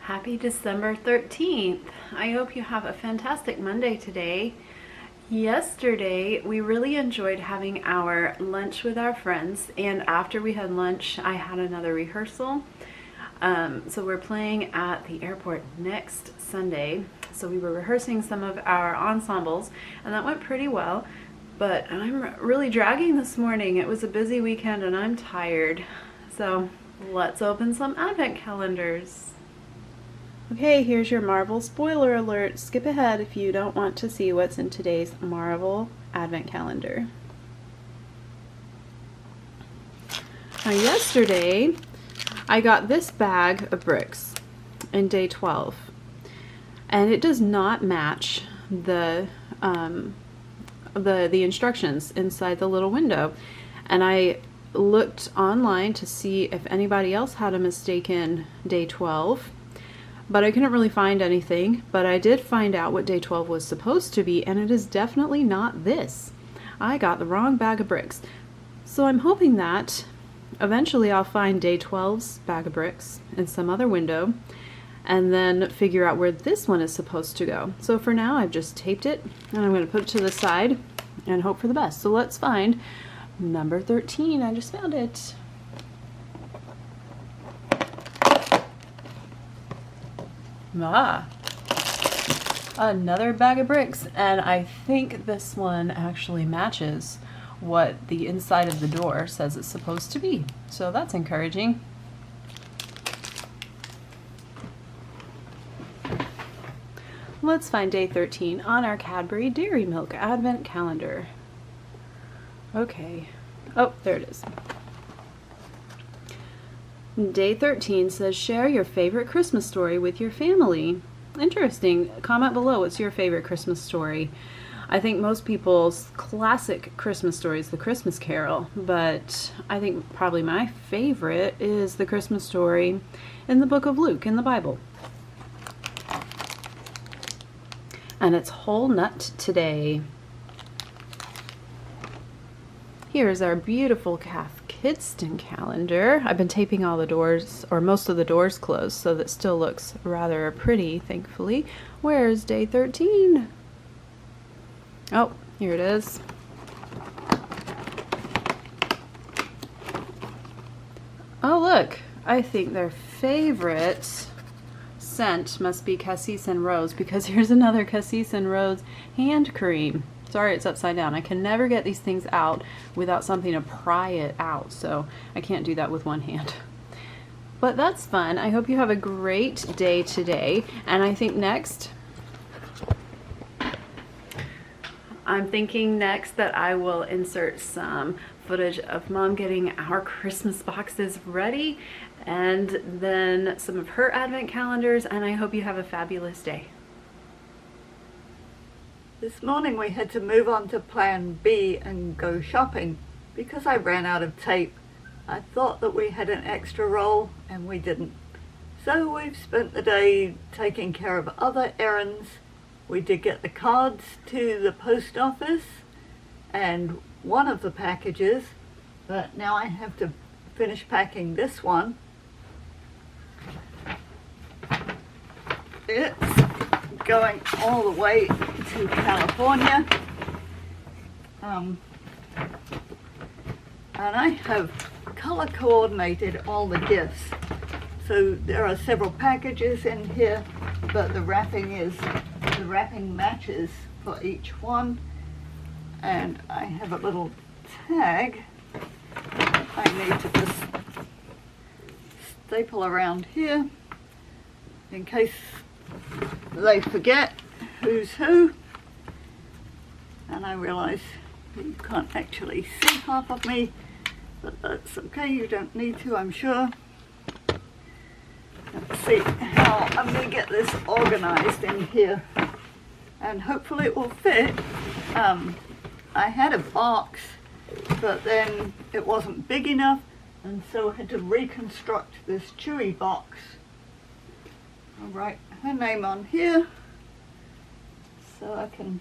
Happy December 13th. I hope you have a fantastic Monday today. Yesterday, we really enjoyed having our lunch with our friends, and after we had lunch, I had another rehearsal. So we're playing at the airport next Sunday. So we were rehearsing some of our ensembles, and that went pretty well. But I'm really dragging this morning. It was a busy weekend, and I'm tired. So let's open some advent calendars. Okay, here's your Marvel spoiler alert. Skip ahead if you don't want to see what's in today's Marvel advent calendar. Now yesterday, I got this bag of bricks in day 12, and it does not match the instructions inside the little window. And I looked online to see if anybody else had a mistaken day 12. But I couldn't really find anything, but I did find out what day 12 was supposed to be, and it is definitely not this. I got the wrong bag of bricks. So I'm hoping that eventually I'll find day 12's bag of bricks in some other window, and then figure out where this one is supposed to go. So for now, I've just taped it, and I'm going to put it to the side and hope for the best. So let's find number 13. I just found it. Another bag of bricks, and I think this one actually matches what the inside of the door says it's supposed to be, so that's encouraging. Let's find day 13 on our Cadbury Dairy Milk advent calendar. Okay, oh, there it is. Day 13 says, share your favorite Christmas story with your family. Interesting. Comment below, what's your favorite Christmas story? I think most people's classic Christmas story is the Christmas Carol, but I think probably my favorite is the Christmas story in the book of Luke in the Bible. And it's Whole Nut today. Here's our beautiful Cath Kidston calendar. I've been taping all the doors, or most of the doors closed, so that still looks rather pretty, thankfully. Where's day 13? Oh, here it is. Oh, look. I think their favorite scent must be Cassis and Rose, because here's another Cassis and Rose hand cream. Sorry, it's upside down. I can never get these things out without something to pry it out, so I can't do that with one hand. But that's fun. I hope you have a great day today. And I think I'm thinking next that I will insert some footage of Mom getting our Christmas boxes ready, and then some of her advent calendars, and I hope you have a fabulous day. This morning we had to move on to plan B and go shopping because I ran out of tape. I thought that we had an extra roll and we didn't. So we've spent the day taking care of other errands. We did get the cards to the post office and one of the packages, but now I have to finish packing this one. It's going all the way to California, and I have color coordinated all the gifts, so there are several packages in here, but the wrapping matches for each one, and I have a little tag I need to just staple around here in case they forget who's who. And I realize you can't actually see half of me, but that's okay, you don't need to, I'm sure. Let's see how I'm going to get this organized in here, and hopefully it will fit. I had a box, but then it wasn't big enough, and so I had to reconstruct this chewy box. I'll write her name on here, so I can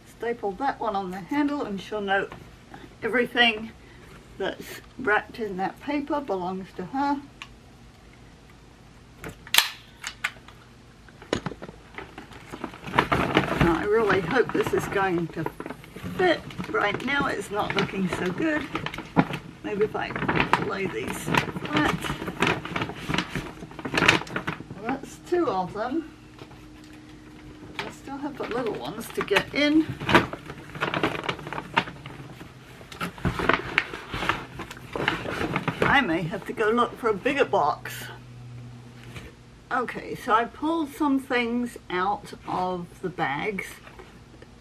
staple that one on the handle, and she'll know everything that's wrapped in that paper belongs to her. really hope this is going to fit. Right now it's not looking so good. Maybe if I lay these flat. Well, that's 2 of them. I still have the little ones to get in. I may have to go look for a bigger box. Okay, so I pulled some things out of the bags.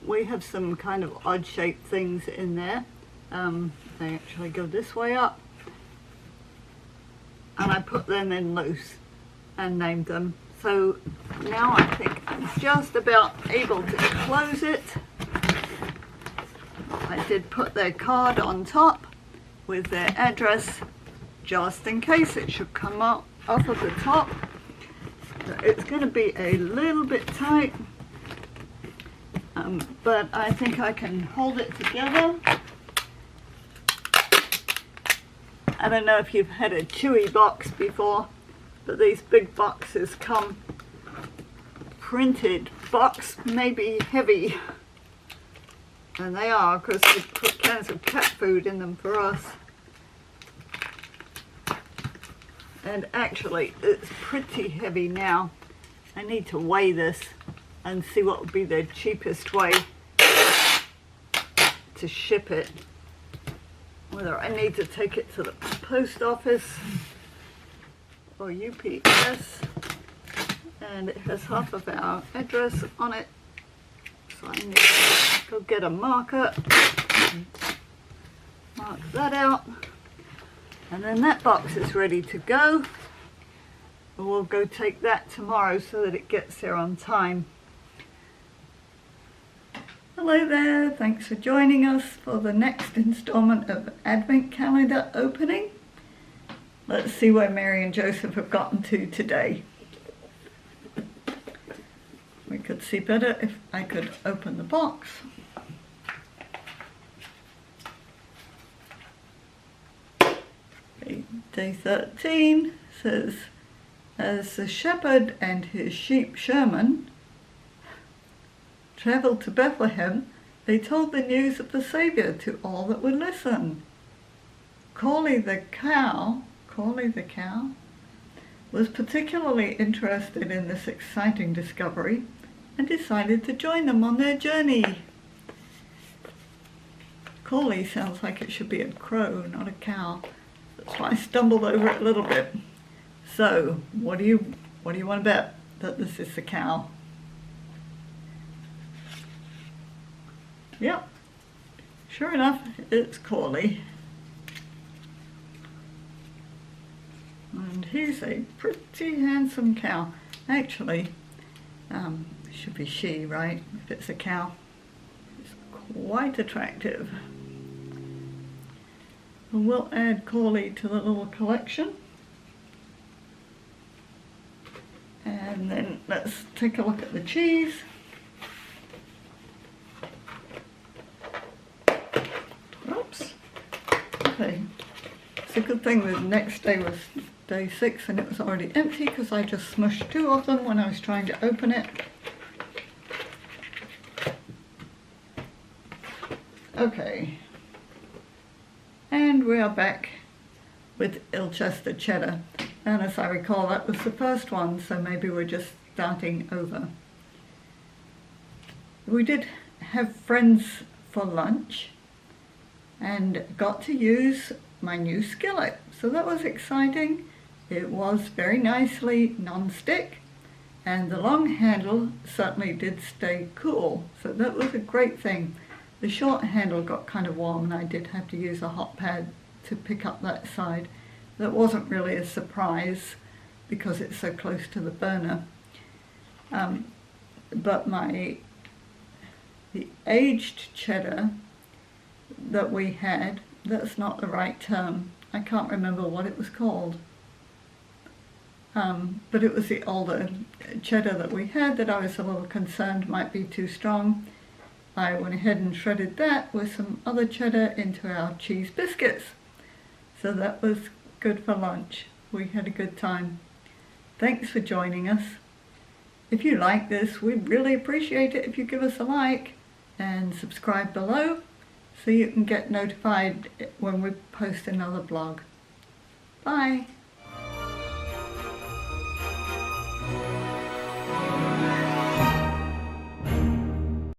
We have some kind of odd shaped things in there. They actually go this way up. And I put them in loose and named them. So now I think I'm just about able to close it. I did put their card on top with their address, just in case it should come off of the top. It's going to be a little bit tight, but I think I can hold it together. I don't know if you've had a chewy box before, but these big boxes come printed. Box may be heavy, and they are, because they put cans of cat food in them for us. And actually it's pretty heavy now. I need to weigh this and see what would be the cheapest way to ship it. Whether I need to take it to the post office or UPS. And it has half of our address on it. So I need to go get a marker. Mark that out. And then that box is ready to go. We'll go take that tomorrow so that it gets there on time. Hello there, thanks for joining us for the next installment of Advent Calendar opening. Let's see where Mary and Joseph have gotten to today. We could see better if I could open the box. Day 13 says, as the shepherd and his sheep Sherman travelled to Bethlehem, they told the news of the Saviour to all that would listen. Corley the cow, was particularly interested in this exciting discovery and decided to join them on their journey. Corley sounds like it should be a crow, not a cow. That's why I stumbled over it a little bit. So, what do you want to bet that this is the cow? Yep, sure enough, it's Corley. And he's a pretty handsome cow. Actually, it should be she, right? If it's a cow. It's quite attractive. And we'll add Corley to the little collection. And then let's take a look at the cheese. Oops. Okay. It's a good thing the next day was day 6 and it was already empty because I just smushed 2 of them when I was trying to open it. Okay. And we are back with Ilchester cheddar. And as I recall, that was the first one, so maybe we're just starting over. We did have friends for lunch and got to use my new skillet. So that was exciting. It was very nicely non-stick, and the long handle certainly did stay cool. So that was a great thing. The short handle got kind of warm and I did have to use a hot pad to pick up that side. That wasn't really a surprise because it's so close to the burner. But the aged cheddar that we had, that's not the right term. I can't remember what it was called. But it was the older cheddar that we had that I was a little concerned might be too strong. I went ahead and shredded that with some other cheddar into our cheese biscuits. So that was good for lunch. We had a good time. Thanks for joining us. If you like this, we'd really appreciate it if you give us a like and subscribe below so you can get notified when we post another vlog. Bye!